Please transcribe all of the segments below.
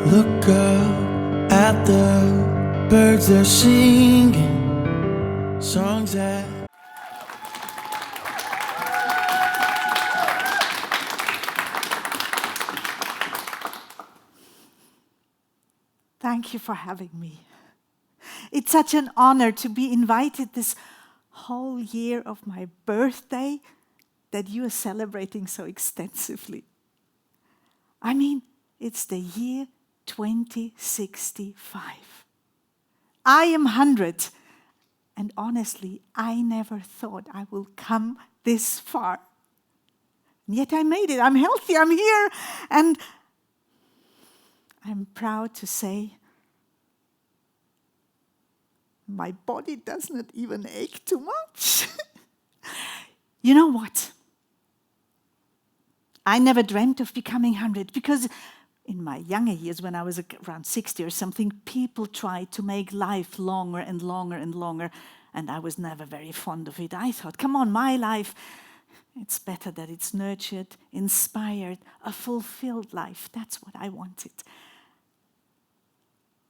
Look up at the birds, they're singing songs that Thank you for having me. It's such an honor to be invited this whole year of my birthday that you are celebrating so extensively. I mean, it's the year 2065. I am 100, and honestly, I never thought I will come this far. And yet I made it. I'm healthy, I'm here, and I'm proud to say my body does not even ache too much. You know what? I never dreamt of becoming 100 because in my younger years, when I was around 60 or something, people tried to make life longer and longer and longer, and I was never very fond of it. I thought, come on, my life, it's better that it's nurtured, inspired, a fulfilled life. That's what I wanted.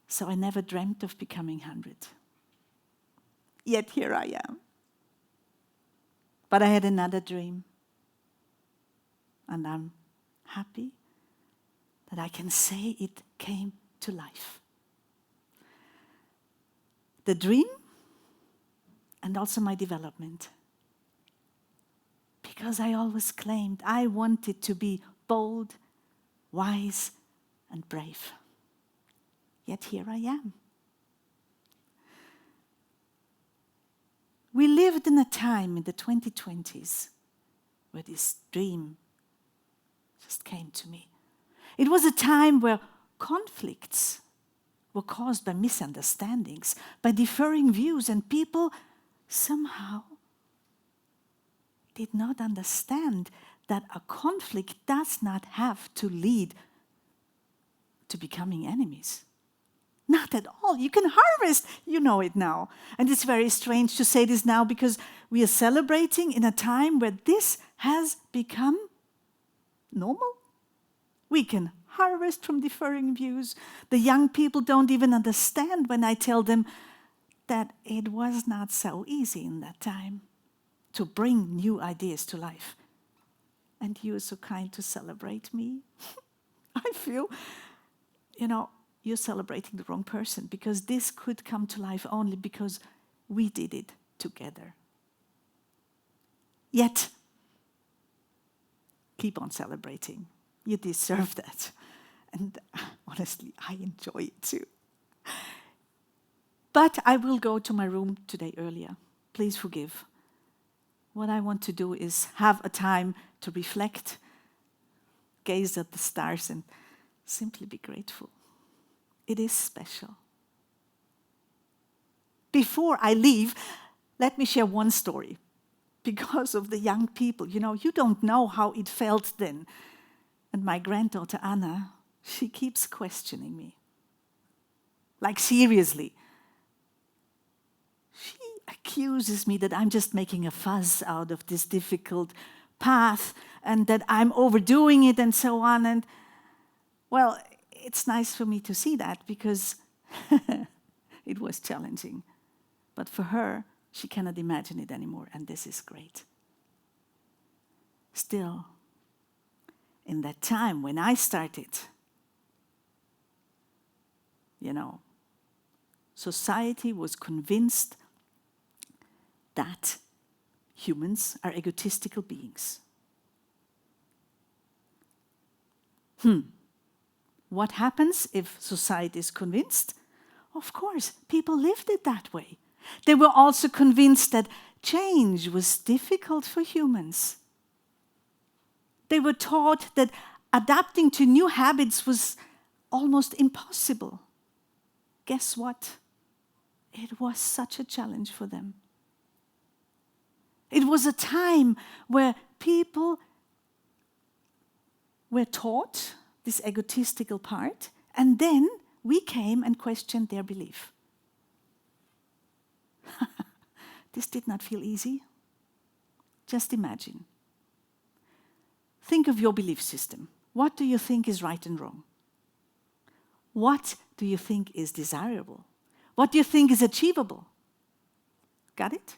So I never dreamt of becoming 100. Yet here I am. But I had another dream. And I'm happy that I can say it came to life. The dream and also my development. Because I always claimed I wanted to be bold, wise, and brave. Yet here I am. We lived in a time in the 2020s where this dream just came to me. It was a time where conflicts were caused by misunderstandings, by differing views, and people somehow did not understand that a conflict does not have to lead to becoming enemies. Not at all. You can harvest. You know it now. And it's very strange to say this now because we are celebrating in a time where this has become normal. We can harvest from differing views. The young people don't even understand when I tell them that it was not so easy in that time to bring new ideas to life. And you are so kind to celebrate me. I feel, you're celebrating the wrong person because this could come to life only because we did it together. Yet, keep on celebrating. You deserve that. And honestly, I enjoy it too. But I will go to my room today earlier. Please forgive. What I want to do is have a time to reflect, gaze at the stars, and simply be grateful. It is special. Before I leave, let me share one story. Because of the young people, you don't know how it felt then. And my granddaughter Anna, she keeps questioning me. Like seriously. She accuses me that I'm just making a fuss out of this difficult path and that I'm overdoing it and so on. And well, it's nice for me to see that because it was challenging. But for her, she cannot imagine it anymore, and this is great. Still, in that time when I started, society was convinced that humans are egotistical beings. What happens if society is convinced? Of course, people lived it that way. They were also convinced that change was difficult for humans. They were taught that adapting to new habits was almost impossible. Guess what? It was such a challenge for them. It was a time where people were taught this egotistical part, and then we came and questioned their belief. This did not feel easy. Just imagine. Think of your belief system. What do you think is right and wrong? What do you think is desirable? What do you think is achievable? Got it?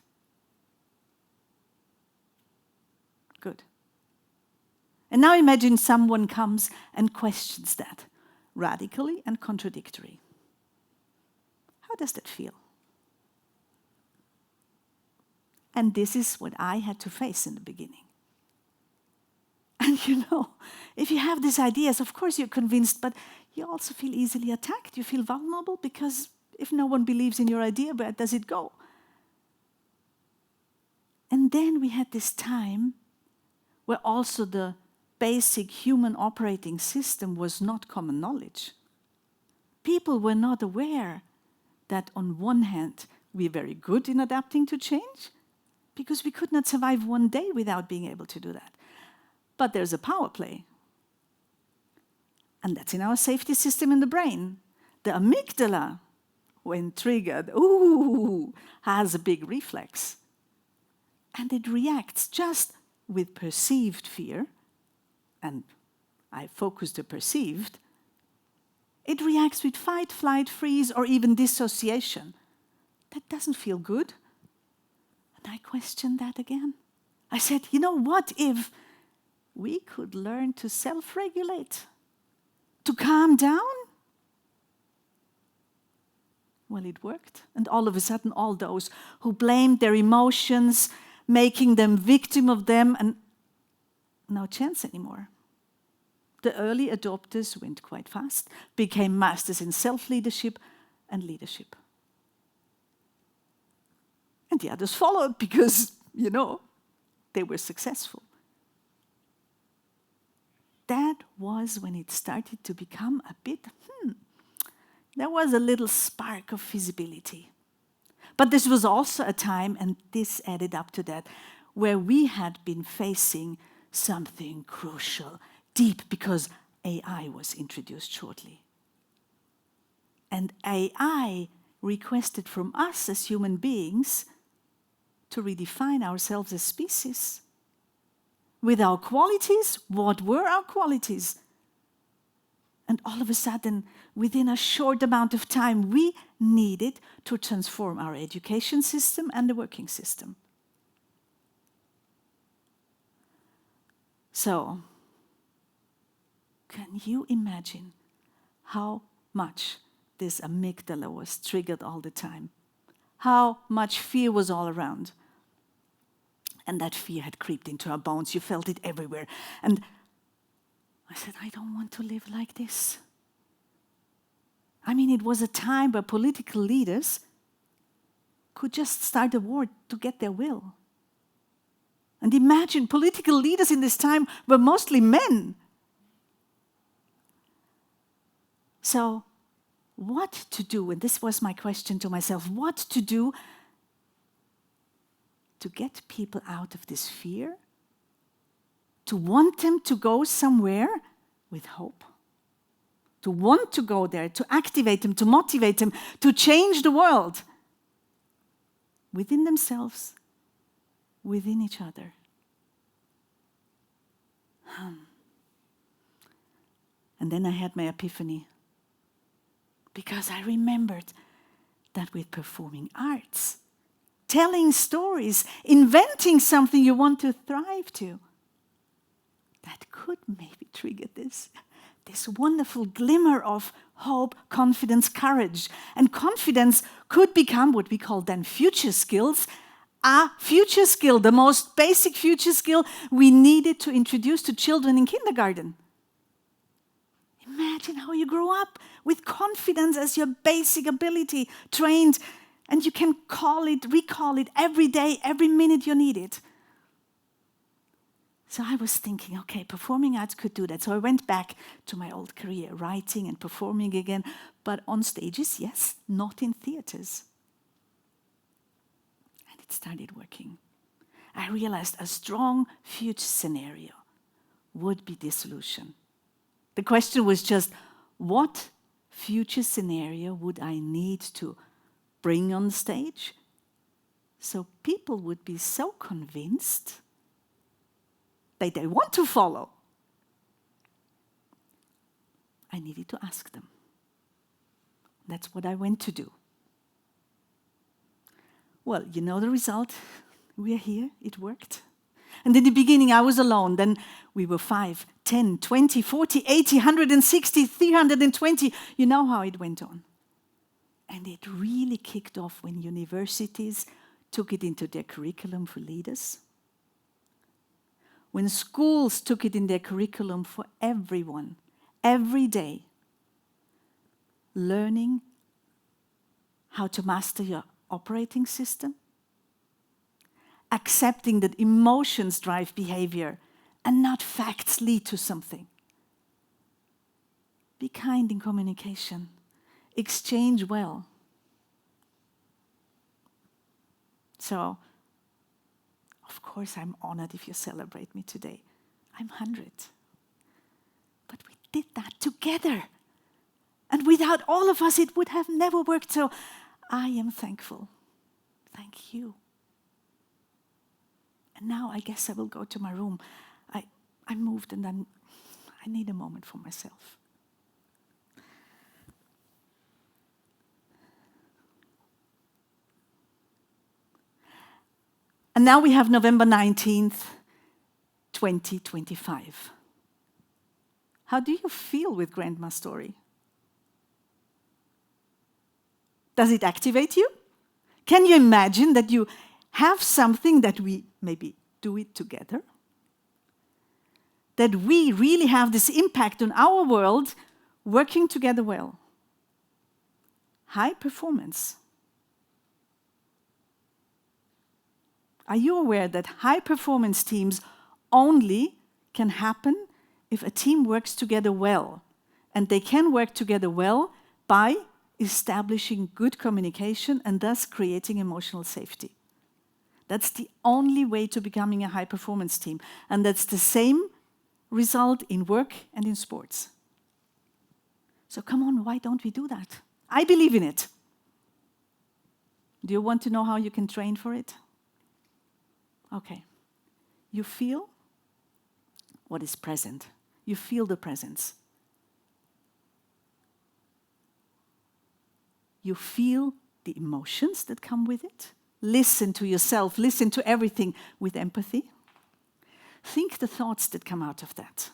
Good. And now imagine someone comes and questions that, radically and contradictory. How does that feel? And this is what I had to face in the beginning. And if you have these ideas, of course you're convinced, but you also feel easily attacked. You feel vulnerable because if no one believes in your idea, where does it go? And then we had this time where also the basic human operating system was not common knowledge. People were not aware that on one hand, we're very good in adapting to change because we could not survive one day without being able to do that. But there's a power play. And that's in our safety system in the brain. The amygdala, when triggered, has a big reflex. And it reacts just with perceived fear, and I focus the perceived. It reacts with fight, flight, freeze, or even dissociation. That doesn't feel good. And I questioned that again. I said, what if we could learn to self-regulate, to calm down? Well, it worked. And all of a sudden, all those who blamed their emotions, making them victim of them, and no chance anymore. The early adopters went quite fast, became masters in self-leadership and leadership. And the others followed because, they were successful. That was when it started to become a bit, there was a little spark of visibility. But this was also a time, and this added up to that, where we had been facing something crucial, deep, because AI was introduced shortly. And AI requested from us as human beings to redefine ourselves as species. With our qualities, what were our qualities? And all of a sudden, within a short amount of time, we needed to transform our education system and the working system. So, can you imagine how much this amygdala was triggered all the time? How much fear was all around? And that fear had creeped into our bones. You felt it everywhere. And I said, I don't want to live like this. I mean, it was a time where political leaders could just start a war to get their will. And imagine, political leaders in this time were mostly men. So, what to do? And this was my question to myself. What to do to get people out of this fear? To want them to go somewhere with hope? To want to go there, to activate them, to motivate them, to change the world within themselves, within each other. And then I had my epiphany, because I remembered that with performing arts, telling stories, inventing something you want to thrive to, that could maybe trigger this wonderful glimmer of hope, confidence, courage. And confidence could become what we call then future skills. A future skill, the most basic future skill we needed to introduce to children in kindergarten. Imagine how you grow up with confidence as your basic ability, trained, and you can recall it every day, every minute you need it. So I was thinking, okay, performing arts could do that. So I went back to my old career, writing and performing again, but on stages, yes, not in theaters. And it started working. I realized a strong future scenario would be dissolution. The question was just, what future scenario would I need to bring on stage so people would be so convinced that they want to follow? I needed to ask them. That's what I went to do. Well, you know the result. We're here. It worked. And in the beginning, I was alone. Then we were 5, 10, 20, 40, 80, 160, 320. You know how it went on. And it really kicked off when universities took it into their curriculum for leaders. When schools took it in their curriculum for everyone, every day. Learning how to master your operating system. Accepting that emotions drive behavior and not facts lead to something. Be kind in communication. Exchange well. So, of course, I'm honored if you celebrate me today. I'm 100. But we did that together. And without all of us, it would have never worked. So I am thankful. Thank you. And now I guess I will go to my room. I moved and then I need a moment for myself. And now we have November 19th, 2025. How do you feel with Grandma's story? Does it activate you? Can you imagine that you have something that we maybe do it together? That we really have this impact on our world working together well. High performance. Are you aware that high performance teams only can happen if a team works together well? And they can work together well by establishing good communication and thus creating emotional safety. That's the only way to becoming a high-performance team. And that's the same result in work and in sports. So come on, why don't we do that? I believe in it. Do you want to know how you can train for it? Okay. You feel what is present. You feel the presence. You feel the emotions that come with it. Listen to yourself, listen to everything with empathy. Think the thoughts that come out of that.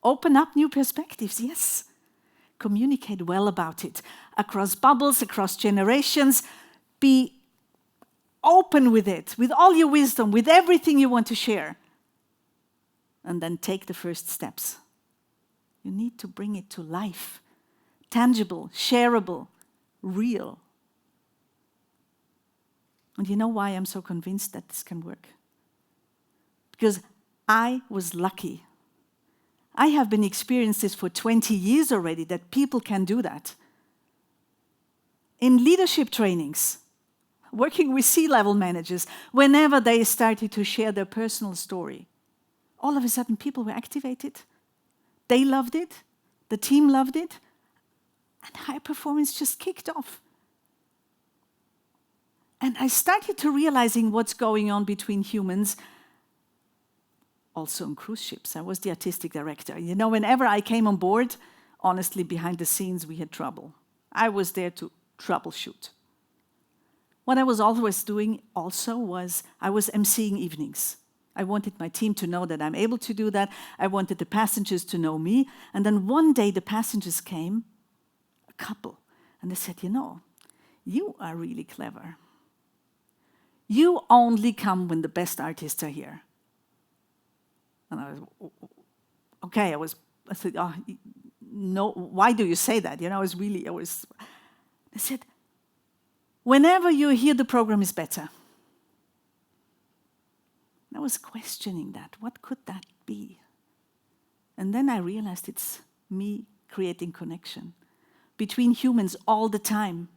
Open up new perspectives, yes. Communicate well about it. Across bubbles, across generations. Be open with it, with all your wisdom, with everything you want to share. And then take the first steps. You need to bring it to life. Tangible, shareable, real. And you know why I'm so convinced that this can work? Because I was lucky. I have been experiencing this for 20 years already, that people can do that. In leadership trainings, working with C-level managers, whenever they started to share their personal story, all of a sudden people were activated. They loved it, the team loved it, and high performance just kicked off. And I started to realizing what's going on between humans, also on cruise ships. I was the artistic director. You know, whenever I came on board, honestly, behind the scenes, we had trouble. I was there to troubleshoot. What I was always doing also was I was emceeing evenings. I wanted my team to know that I'm able to do that. I wanted the passengers to know me. And then one day the passengers came, a couple, and they said, you know, you are really clever. You only come when the best artists are here. And I was, okay, I said, oh, no, why do you say that? You know, they said, whenever you're here, the program is better. And I was questioning that. What could that be? And then I realized it's me creating connection between humans all the time.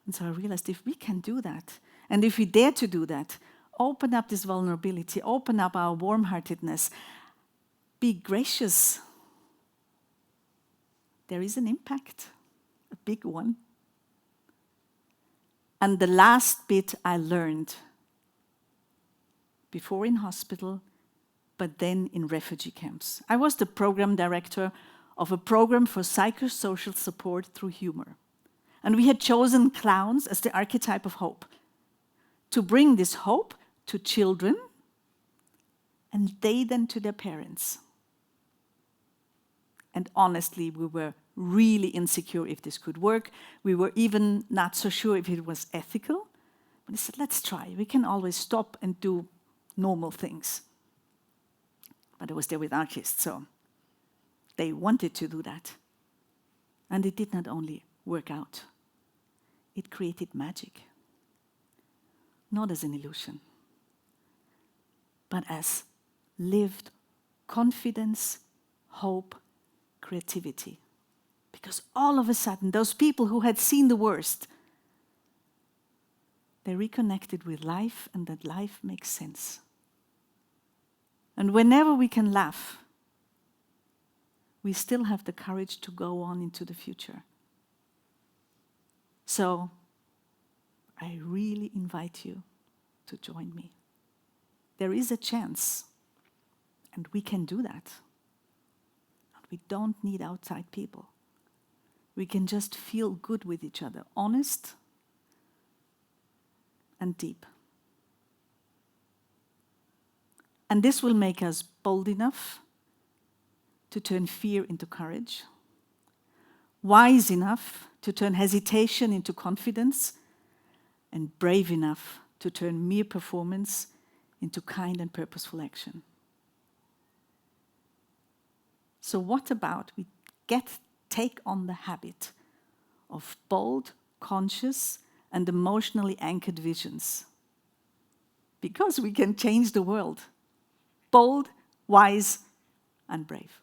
And so I realized if we can do that, and if we dare to do that, open up this vulnerability, open up our warm-heartedness, be gracious, there is an impact, a big one. And the last bit I learned, before in hospital, but then in refugee camps. I was the program director of a program for psychosocial support through humor. And we had chosen clowns as the archetype of hope, to bring this hope to children and they then to their parents. And honestly, we were really insecure if this could work. We were even not so sure if it was ethical. But I said, let's try. We can always stop and do normal things. But I was there with artists, so they wanted to do that. And it did not only work out, it created magic. Not as an illusion, but as lived confidence, hope, creativity. Because all of a sudden, those people who had seen the worst, they reconnected with life, and that life makes sense. And whenever we can laugh, we still have the courage to go on into the future. So, I really invite you to join me. There is a chance, and we can do that. We don't need outside people. We can just feel good with each other, honest and deep. And this will make us bold enough to turn fear into courage, wise enough to turn hesitation into confidence, and brave enough to turn mere performance into kind and purposeful action. So what about we take on the habit of bold, conscious, and emotionally anchored visions? Because we can change the world. Bold, wise, and brave.